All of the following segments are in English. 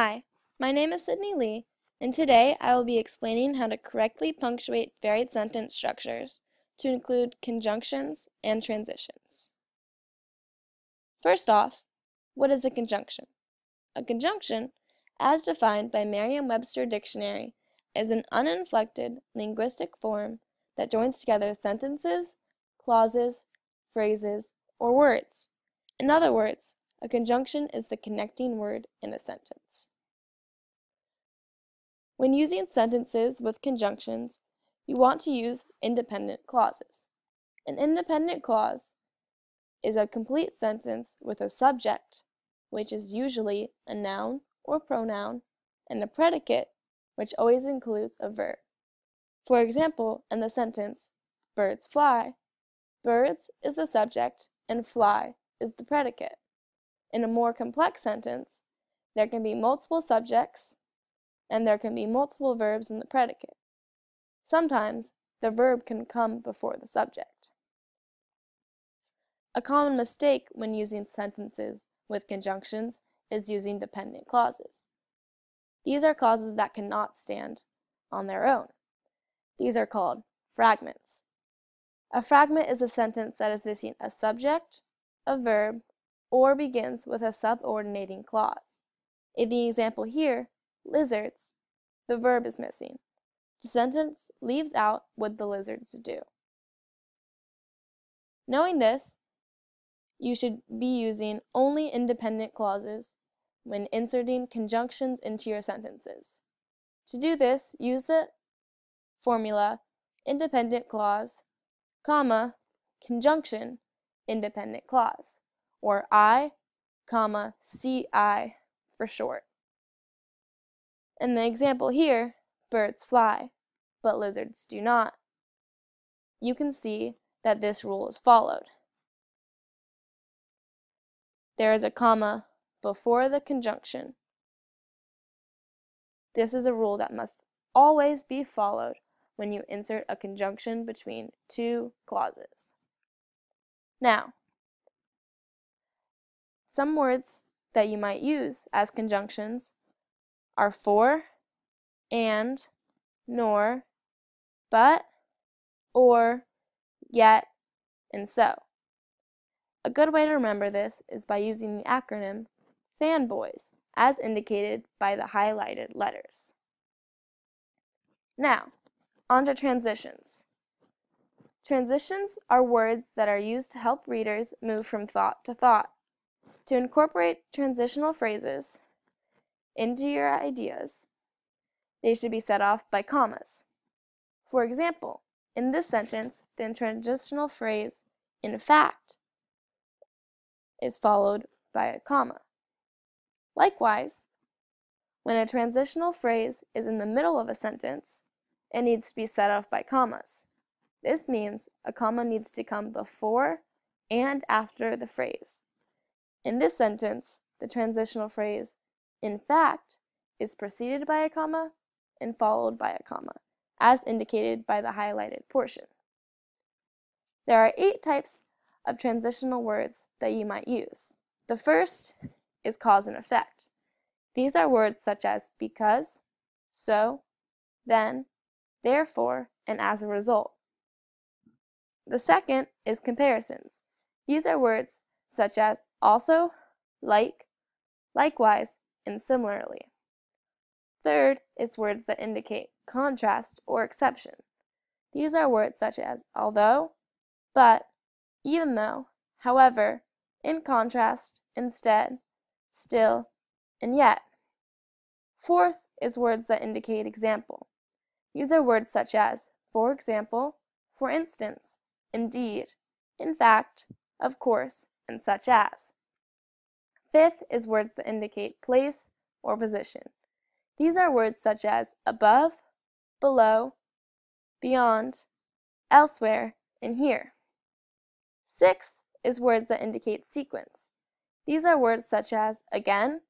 Hi, my name is Sydney Lee, and today I will be explaining how to correctly punctuate varied sentence structures to include conjunctions and transitions. First off, what is a conjunction? A conjunction, as defined by Merriam-Webster Dictionary, is an uninflected linguistic form that joins together sentences, clauses, phrases, or words. In other words, a conjunction is the connecting word in a sentence. When using sentences with conjunctions, you want to use independent clauses. An independent clause is a complete sentence with a subject, which is usually a noun or pronoun, and a predicate, which always includes a verb. For example, in the sentence, birds fly, birds is the subject and fly is the predicate. In a more complex sentence, there can be multiple subjects and there can be multiple verbs in the predicate. Sometimes the verb can come before the subject. A common mistake when using sentences with conjunctions is using dependent clauses. These are clauses that cannot stand on their own. These are called fragments. A fragment is a sentence that is missing a subject, a verb, or begins with a subordinating clause. In the example here, lizards, the verb is missing. The sentence leaves out what the lizards do. Knowing this, you should be using only independent clauses when inserting conjunctions into your sentences. To do this, use the formula independent clause, comma, conjunction, independent clause, or I, comma, CI for short. In the example here, birds fly, but lizards do not. You can see that this rule is followed. There is a comma before the conjunction. This is a rule that must always be followed when you insert a conjunction between two clauses. Now, some words that you might use as conjunctions are for, and, nor, but, or, yet, and so. A good way to remember this is by using the acronym FANBOYS, as indicated by the highlighted letters. Now, on to transitions. Transitions are words that are used to help readers move from thought to thought. To incorporate transitional phrases into your ideas, they should be set off by commas. For example, in this sentence, the transitional phrase, in fact, is followed by a comma. Likewise, when a transitional phrase is in the middle of a sentence, it needs to be set off by commas. This means a comma needs to come before and after the phrase. In this sentence, the transitional phrase, in fact, is preceded by a comma and followed by a comma, as indicated by the highlighted portion. There are 8 types of transitional words that you might use. The first is cause and effect. These are words such as because, so, then, therefore, and as a result. The second is comparisons. These are words such as also, like, likewise, and similarly. Third is words that indicate contrast or exception. These are words such as although, but, even though, however, in contrast, instead, still, and yet. Fourth is words that indicate example. These are words such as for example, for instance, indeed, in fact, of course, and such as. Fifth is words that indicate place or position. These are words such as above, below, beyond, elsewhere, and here. Sixth is words that indicate sequence. These are words such as again,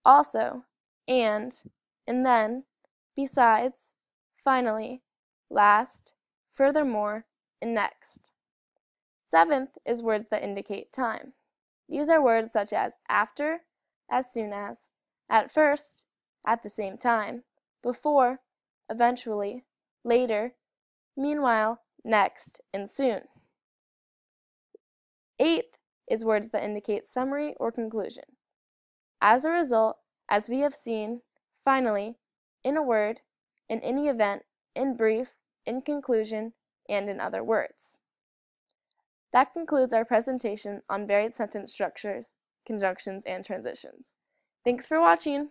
also, and then, besides, finally, last, furthermore, and next. Seventh is words that indicate time. These are words such as after, as soon as, at first, at the same time, before, eventually, later, meanwhile, next, and soon. Eighth is words that indicate summary or conclusion. As a result, as we have seen, finally, in a word, in any event, in brief, in conclusion, and in other words. That concludes our presentation on varied sentence structures, conjunctions, and transitions. Thanks for watching!